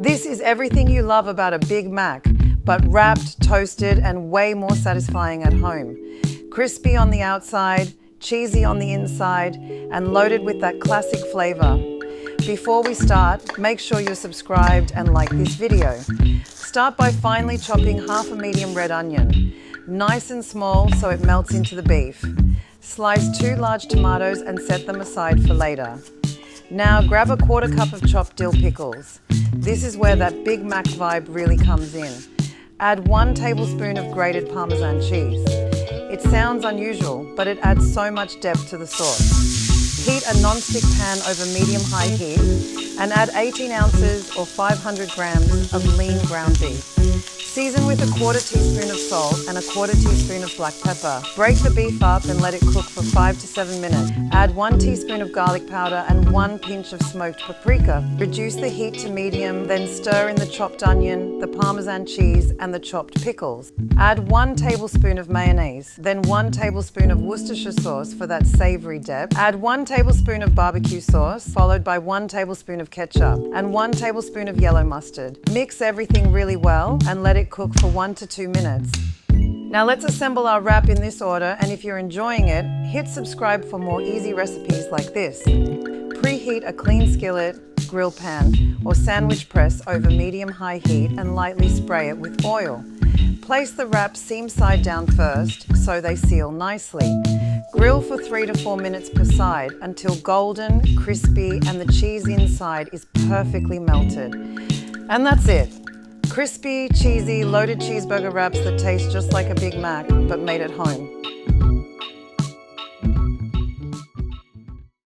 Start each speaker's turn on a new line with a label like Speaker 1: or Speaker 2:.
Speaker 1: This is everything you love about a Big Mac, but wrapped, toasted, and way more satisfying at home. Crispy on the outside, cheesy on the inside, and loaded with that classic flavor. Before we start, make sure you're subscribed and like this video. Start by finely chopping half a medium red onion, nice and small so it melts into the beef. Slice 2 large tomatoes and set them aside for later. Now grab a 1/4 cup of chopped dill pickles. This is where that Big Mac vibe really comes in. Add 1 tablespoon of grated Parmesan cheese. It sounds unusual, but it adds so much depth to the sauce. Heat a non-stick pan over medium-high heat and add 18 ounces or 500 grams of lean ground beef. Season with a 1/4 teaspoon of salt and a 1/4 teaspoon of black pepper. Break the beef up and let it cook for 5 to 7 minutes. Add 1 teaspoon of garlic powder and 1 pinch of smoked paprika. Reduce the heat to medium, then stir in the chopped onion, the Parmesan cheese, and the chopped pickles. Add 1 tablespoon of mayonnaise, then 1 tablespoon of Worcestershire sauce for that savory depth. Add 1 tablespoon of barbecue sauce, followed by 1 tablespoon of ketchup and 1 tablespoon of yellow mustard. Mix everything really well and let it cook for 1 to 2 minutes. Now let's assemble our wrap in this order, and if you're enjoying it, hit subscribe for more easy recipes like this. Preheat a clean skillet, grill pan, or sandwich press over medium-high heat and lightly spray it with oil. Place the wrap seam side down first so they seal nicely. Grill for 3 to 4 minutes per side until golden, crispy, and the cheese inside is perfectly melted. And that's it. Crispy, cheesy, loaded cheeseburger wraps that taste just like a Big Mac, but made at home.